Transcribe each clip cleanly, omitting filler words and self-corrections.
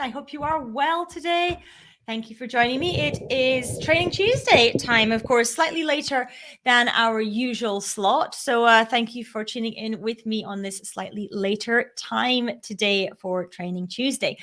I hope you are well today. Thank you for joining me. It is Training Tuesday time, of course, slightly later than our usual slot. So thank you for tuning in with me on this slightly later time today for Training Tuesday.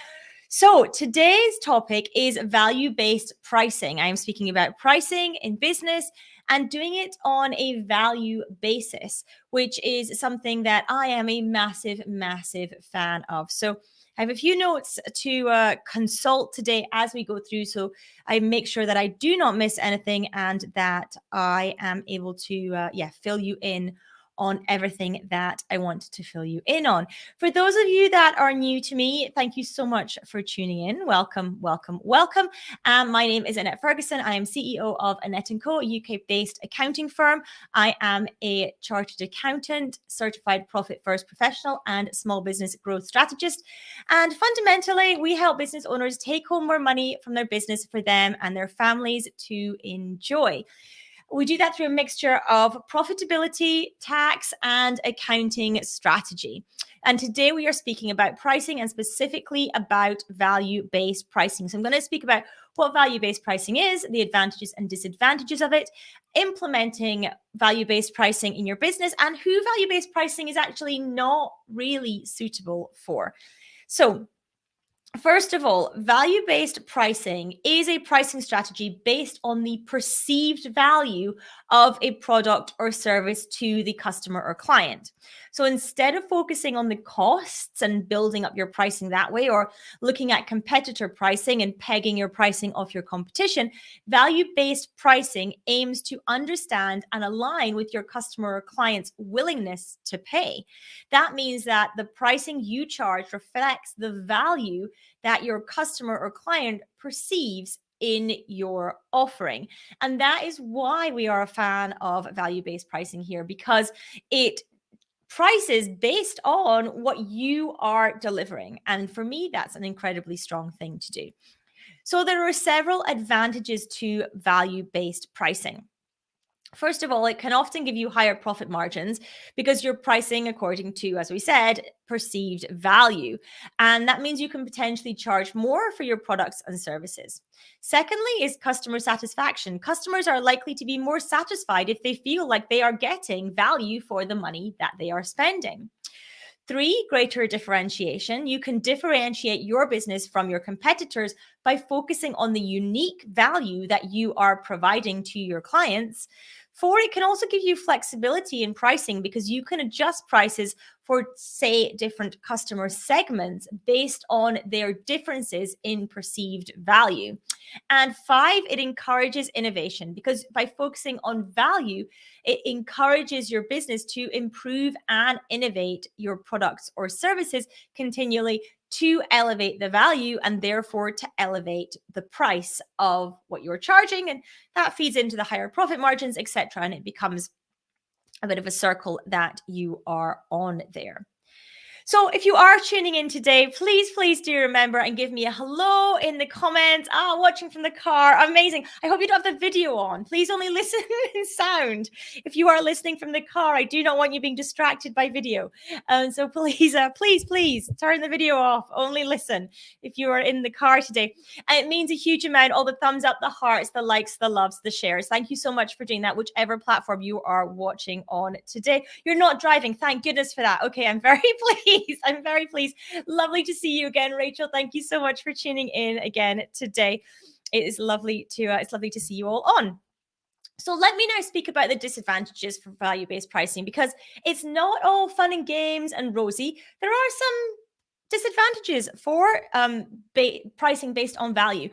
So today's topic is value-based pricing. I am speaking about pricing in business and doing it on a value basis, which is something that I am a massive, massive fan of. So I have a few notes to consult today as we go through, so I make sure that I do not miss anything and that I am able to, fill you in on everything that I want to fill you in on. For those of you that are new to me, thank you so much for tuning in. Welcome, welcome, welcome. My name is Annette Ferguson. I am CEO of Annette & Co, a UK-based accounting firm. I am a chartered accountant, certified profit first professional, and small business growth strategist. And fundamentally, we help business owners take home more money from their business for them and their families to enjoy. We do that through a mixture of profitability, tax, and accounting strategy. And today we are speaking about pricing and specifically about value-based pricing. So I'm going to speak about what value-based pricing is, the advantages and disadvantages of it, implementing value-based pricing in your business, and who value-based pricing is actually not really suitable for. So first of all, value-based pricing is a pricing strategy based on the perceived value of a product or service to the customer or client. So instead of focusing on the costs and building up your pricing that way, or looking at competitor pricing and pegging your pricing off your competition, value-based pricing aims to understand and align with your customer or client's willingness to pay. That means that the pricing you charge reflects the value that your customer or client perceives in your offering. And that is why we are a fan of value-based pricing here, because it prices based on what you are delivering. And for me, that's an incredibly strong thing to do. So there are several advantages to value-based pricing. First of all, it can often give you higher profit margins because you're pricing according to, as we said, perceived value. And that means you can potentially charge more for your products and services. Secondly, is customer satisfaction. Customers are likely to be more satisfied if they feel like they are getting value for the money that they are spending. 3, greater differentiation. You can differentiate your business from your competitors by focusing on the unique value that you are providing to your clients. 4, it can also give you flexibility in pricing because you can adjust prices for, say, different customer segments based on their differences in perceived value. And 5, it encourages innovation because by focusing on value, it encourages your business to improve and innovate your products or services continually to elevate the value and therefore to elevate the price of what you're charging. And that feeds into the higher profit margins, etc. And it becomes a bit of a circle that you are on there. So if you are tuning in today, please do remember and give me a hello in the comments. Watching from the car. Amazing. I hope you don't have the video on. Please only listen in sound. If you are listening from the car, I do not want you being distracted by video. So please turn the video off. Only listen if you are in the car today. And it means a huge amount. All the thumbs up, the hearts, the likes, the loves, the shares. Thank you so much for doing that, whichever platform you are watching on today. You're not driving. Thank goodness for that. Okay, I'm very pleased. I'm very pleased. Lovely to see you again, Rachel. Thank you so much for tuning in again today. It is lovely to see you all on. So let me now speak about the disadvantages for value-based pricing, because it's not all fun and games and rosy. There are some disadvantages for pricing based on value.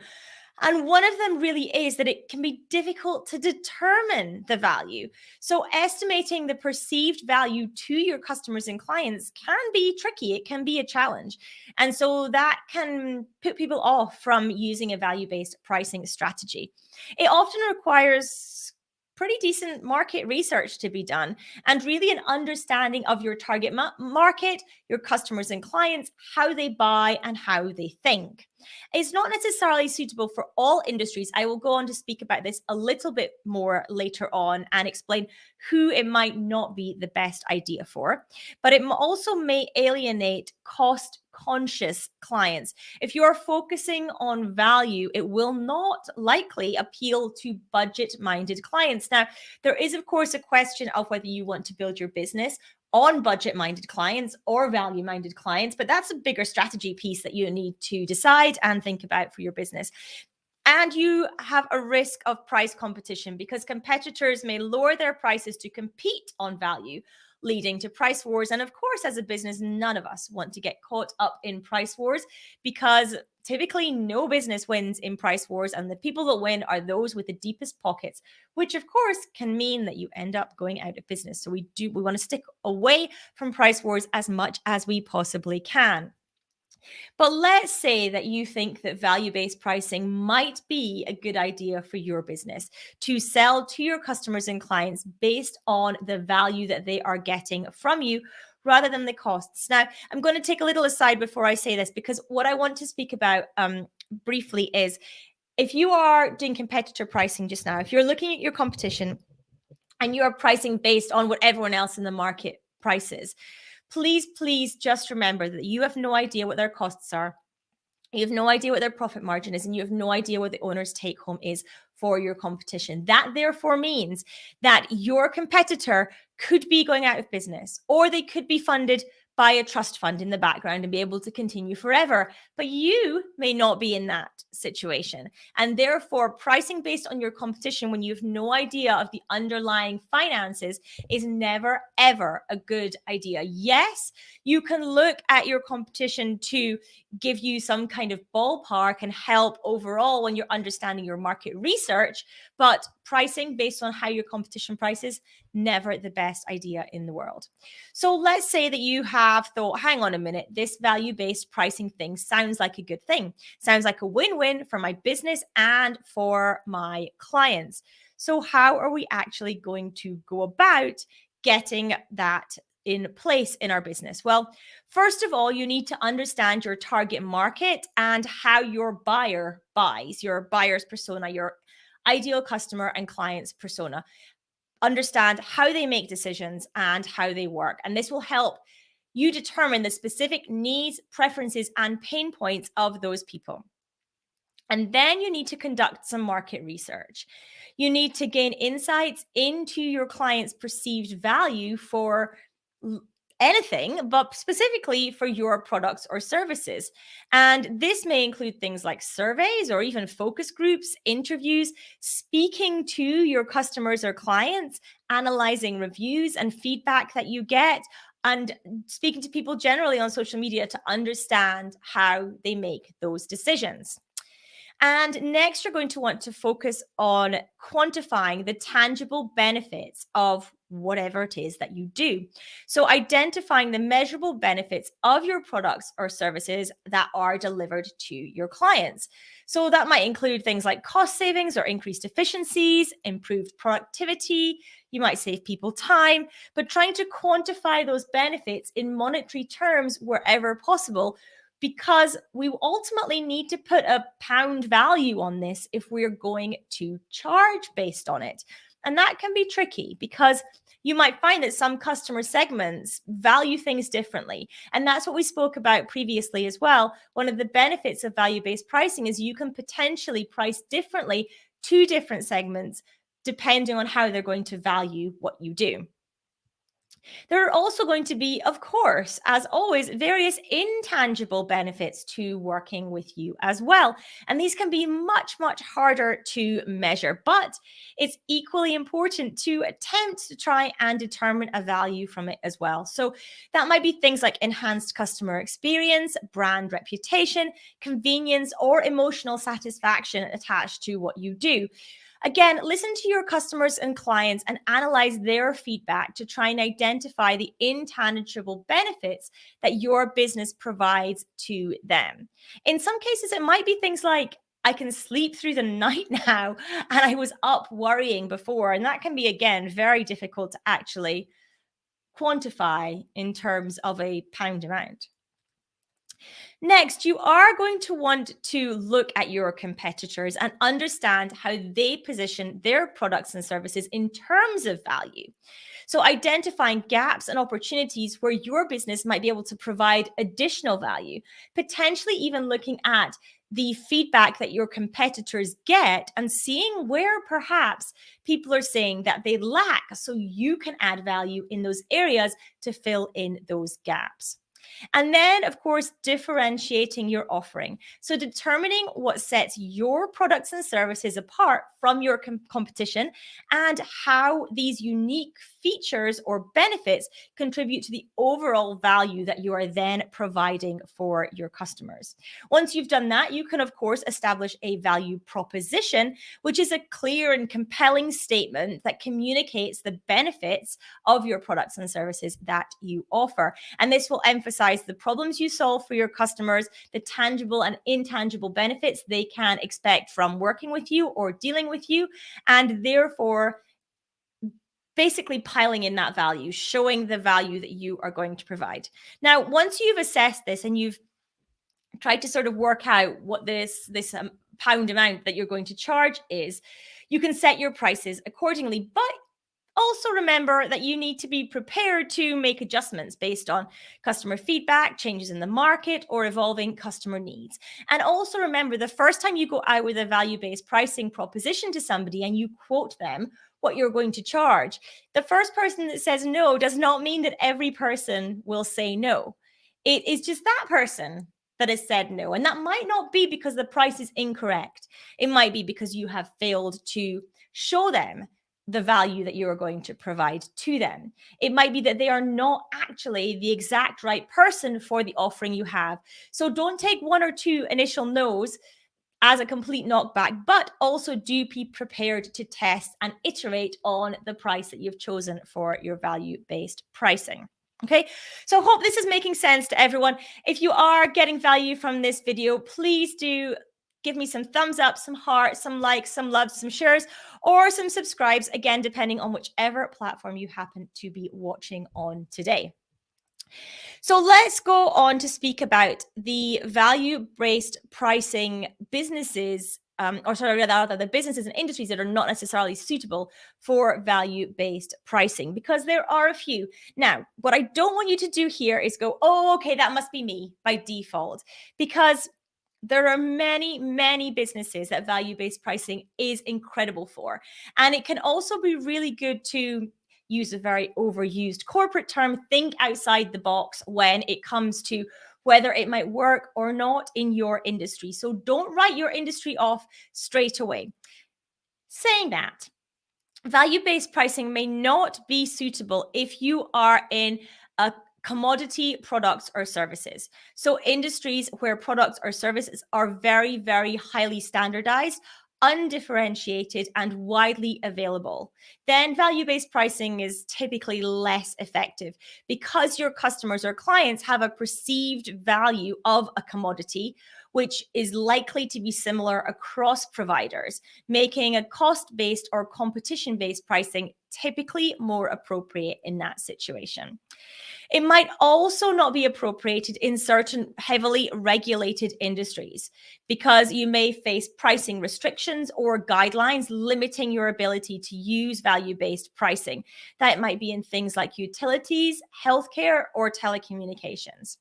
And one of them really is that it can be difficult to determine the value. So estimating the perceived value to your customers and clients can be tricky. It can be a challenge. And so that can put people off from using a value-based pricing strategy. It often requires pretty decent market research to be done and really an understanding of your target market, your customers and clients, how they buy and how they think. It's not necessarily suitable for all industries. I will go on to speak about this a little bit more later on and explain who it might not be the best idea for. But it also may alienate cost conscious clients. If you're focusing on value, it will not likely appeal to budget-minded clients. Now, there is, of course, a question of whether you want to build your business on budget-minded clients or value-minded clients, but that's a bigger strategy piece that you need to decide and think about for your business. And you have a risk of price competition because competitors may lower their prices to compete on value, leading to price wars. And of course, as a business, none of us want to get caught up in price wars because typically no business wins in price wars. And the people that win are those with the deepest pockets, which of course can mean that you end up going out of business. So we want to stick away from price wars as much as we possibly can. But let's say that you think that value-based pricing might be a good idea for your business to sell to your customers and clients based on the value that they are getting from you rather than the costs. Now, I'm going to take a little aside before I say this, because what I want to speak about briefly is if you are doing competitor pricing just now, if you're looking at your competition and you are pricing based on what everyone else in the market prices, please just remember that you have no idea what their costs are. You have no idea what their profit margin is, and you have no idea what the owner's take home is for your competition. That therefore means that your competitor could be going out of business, or they could be funded by a trust fund in the background and be able to continue forever. But you may not be in that situation. And therefore, pricing based on your competition when you have no idea of the underlying finances is never, ever a good idea. Yes, you can look at your competition to give you some kind of ballpark and help overall when you're understanding your market research, but pricing based on how your competition prices, never the best idea in the world. So let's say that you have thought, hang on a minute, this value-based pricing thing sounds like a good thing. Sounds like a win-win for my business and for my clients. So how are we actually going to go about getting that in place in our business? Well, first of all, you need to understand your target market and how your buyer buys, your buyer's persona, your ideal customer and client's persona. Understand how they make decisions and how they work. And this will help you determine the specific needs, preferences, and pain points of those people. And then you need to conduct some market research. You need to gain insights into your client's perceived value for anything, but specifically for your products or services. And this may include things like surveys or even focus groups, interviews, speaking to your customers or clients, analyzing reviews and feedback that you get, and speaking to people generally on social media to understand how they make those decisions. And next, you're going to want to focus on quantifying the tangible benefits of whatever it is that you do. So, identifying the measurable benefits of your products or services that are delivered to your clients. So, that might include things like cost savings or increased efficiencies, improved productivity. You might save people time, but trying to quantify those benefits in monetary terms wherever possible, because we ultimately need to put a pound value on this if we're going to charge based on it. And that can be tricky because you might find that some customer segments value things differently. And that's what we spoke about previously as well. One of the benefits of value-based pricing is you can potentially price differently to different segments depending on how they're going to value what you do. There are also going to be, of course, as always, various intangible benefits to working with you as well. And these can be much, much harder to measure, but it's equally important to attempt to try and determine a value from it as well. So that might be things like enhanced customer experience, brand reputation, convenience, or emotional satisfaction attached to what you do. Again, listen to your customers and clients and analyze their feedback to try and identify the intangible benefits that your business provides to them. In some cases, it might be things like, I can sleep through the night now, and I was up worrying before. And that can be, again, very difficult to actually quantify in terms of a pound amount. Next, you are going to want to look at your competitors and understand how they position their products and services in terms of value. So, identifying gaps and opportunities where your business might be able to provide additional value, potentially even looking at the feedback that your competitors get and seeing where perhaps people are saying that they lack so you can add value in those areas to fill in those gaps. And then, of course, differentiating your offering. So, determining what sets your products and services apart from your competition and how these unique features or benefits contribute to the overall value that you are then providing for your customers. Once you've done that, you can, of course, establish a value proposition, which is a clear and compelling statement that communicates the benefits of your products and services that you offer. And this will emphasize the problems you solve for your customers, the tangible and intangible benefits they can expect from working with you or dealing with you, and therefore basically piling in that value, showing the value that you are going to provide. Now, once you've assessed this and you've tried to sort of work out what this pound amount that you're going to charge is, you can set your prices accordingly. But also remember that you need to be prepared to make adjustments based on customer feedback, changes in the market, or evolving customer needs. And also remember, the first time you go out with a value-based pricing proposition to somebody and you quote them what you're going to charge, the first person that says no does not mean that every person will say no. It is just that person that has said no. And that might not be because the price is incorrect. It might be because you have failed to show them the value that you are going to provide to them. It might be that they are not actually the exact right person for the offering you have. So don't take one or two initial no's as a complete knockback, but also do be prepared to test and iterate on the price that you've chosen for your value-based pricing. Okay, so hope this is making sense to everyone. If you are getting value from this video, please do give me some thumbs up, some hearts, some likes, some loves, some shares, or some subscribes, again, depending on whichever platform you happen to be watching on today. So let's go on to speak about the value-based pricing businesses, the businesses and industries that are not necessarily suitable for value-based pricing, because there are a few. Now, what I don't want you to do here is go, oh, okay, that must be me by default, because there are many, many businesses that value-based pricing is incredible for. And it can also be really good to use a very overused corporate term, think outside the box when it comes to whether it might work or not in your industry. So don't write your industry off straight away. Saying that, value-based pricing may not be suitable if you are in a commodity products or services. So industries where products or services are very, very highly standardized, undifferentiated, and widely available, then value-based pricing is typically less effective because your customers or clients have a perceived value of a commodity, which is likely to be similar across providers, making a cost-based or competition-based pricing typically more appropriate in that situation. It might also not be appropriated in certain heavily regulated industries because you may face pricing restrictions or guidelines limiting your ability to use value-based pricing. That might be in things like utilities, healthcare, or telecommunications.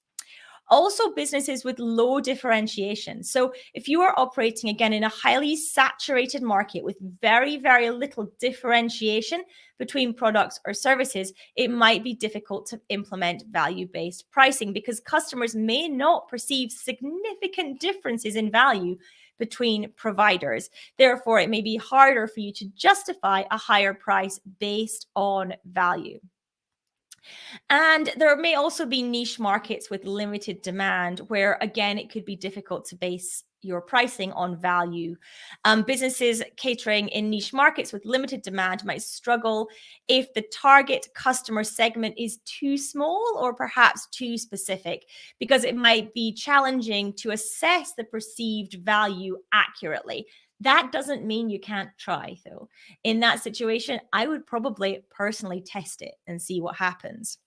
Also, businesses with low differentiation. So if you are operating again in a highly saturated market with very, very little differentiation between products or services, it might be difficult to implement value-based pricing because customers may not perceive significant differences in value between providers. Therefore, it may be harder for you to justify a higher price based on value. And there may also be niche markets with limited demand where, again, it could be difficult to base your pricing on value. Businesses catering in niche markets with limited demand might struggle if the target customer segment is too small or perhaps too specific, because it might be challenging to assess the perceived value accurately. That doesn't mean you can't try, though. In that situation, I would probably personally test it and see what happens.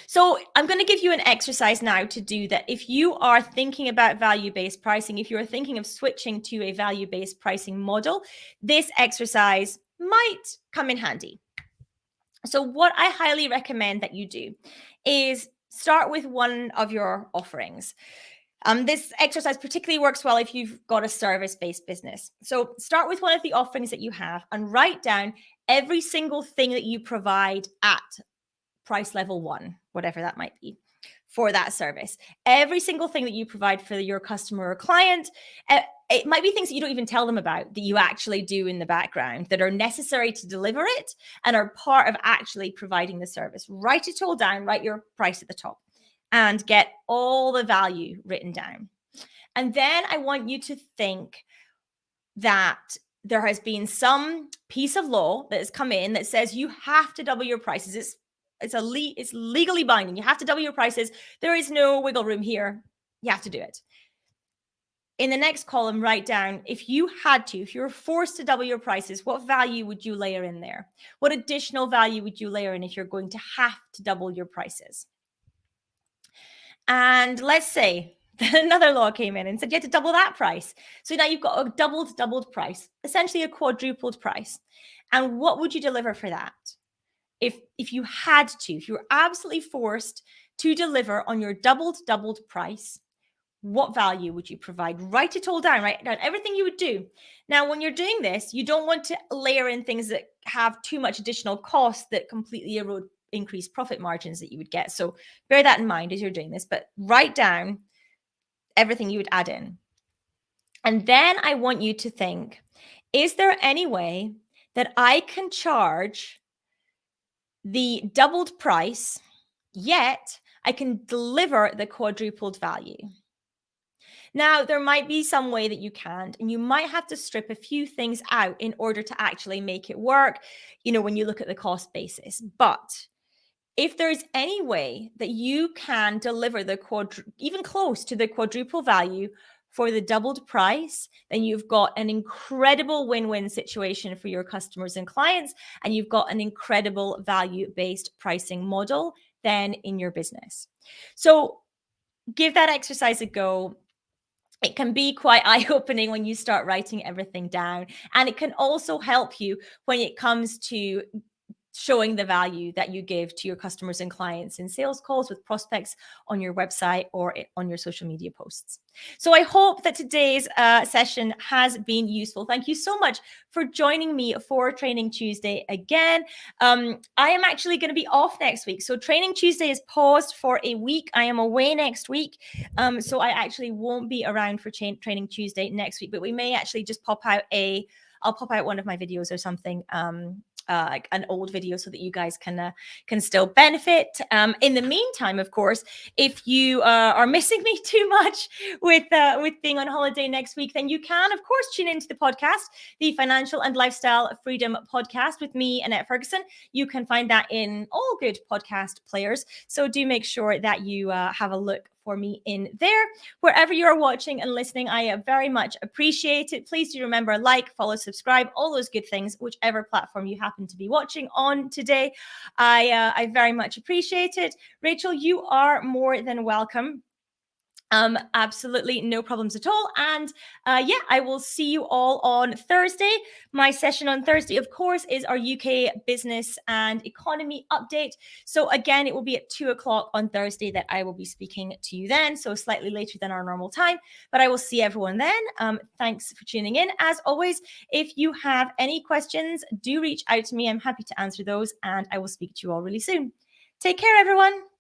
So I'm going to give you an exercise now to do that. If you are thinking about value-based pricing, if you're thinking of switching to a value-based pricing model, this exercise might come in handy. So what I highly recommend that you do is start with one of your offerings. This exercise particularly works well if you've got a service-based business. So start with one of the offerings that you have and write down every single thing that you provide at price level 1, whatever that might be, for that service. Every single thing that you provide for your customer or client, it might be things that you don't even tell them about that you actually do in the background that are necessary to deliver it and are part of actually providing the service. Write it all down, write your price at the top, and get all the value written down. And then I want you to think that there has been some piece of law that has come in that says you have to double your prices. It's legally binding. You have to double your prices. There is no wiggle room here. You have to do it. In the next column, write down, if you were forced to double your prices, what value would you layer in there? What additional value would you layer in if you're going to have to double your prices? And let's say that another law came in and said you had to double that price. So now you've got a doubled price, essentially a quadrupled price. And what would you deliver for that? If you had to, if you were absolutely forced to deliver on your doubled price, what value would you provide? Write it all down, write down everything you would do. Now, when you're doing this, you don't want to layer in things that have too much additional cost that completely erode increased profit margins that you would get. So bear that in mind as you're doing this, but write down everything you would add in. And then I want you to think, is there any way that I can charge the doubled price, yet I can deliver the quadrupled value? Now, there might be some way that you can't, and you might have to strip a few things out in order to actually make it work, when you look at the cost basis. But if there's any way that you can deliver even close to the quadruple value for the doubled price, then you've got an incredible win-win situation for your customers and clients, and you've got an incredible value-based pricing model then in your business. So give that exercise a go. It can be quite eye-opening when you start writing everything down, and it can also help you when it comes to showing the value that you give to your customers and clients in sales calls with prospects on your website or on your social media posts. So I hope that today's session has been useful. Thank you so much for joining me for Training Tuesday again. I am actually going to be off next week. So Training Tuesday is paused for a week. I am away next week. So I actually won't be around for Training Tuesday next week, but we may actually just I'll pop out one of my videos or something, like an old video, so that you guys can still benefit. In the meantime, of course, if you are missing me too much with being on holiday next week, then you can, of course, tune into the podcast, the Financial and Lifestyle Freedom Podcast with me, Annette Ferguson. You can find that in all good podcast players. So do make sure that you have a look for me in there. Wherever you're watching and listening, I very much appreciate it. Please do remember, like, follow, subscribe, all those good things, whichever platform you happen to be watching on today. I very much appreciate it. Rachel, you are more than welcome. Absolutely no problems at all. And I will see you all on Thursday. My session on Thursday, of course, is our UK business and economy update. So again, it will be at 2:00 on Thursday that I will be speaking to you then. So slightly later than our normal time, but I will see everyone then. Thanks for tuning in. As always, if you have any questions, do reach out to me. I'm happy to answer those, and I will speak to you all really soon. Take care, everyone.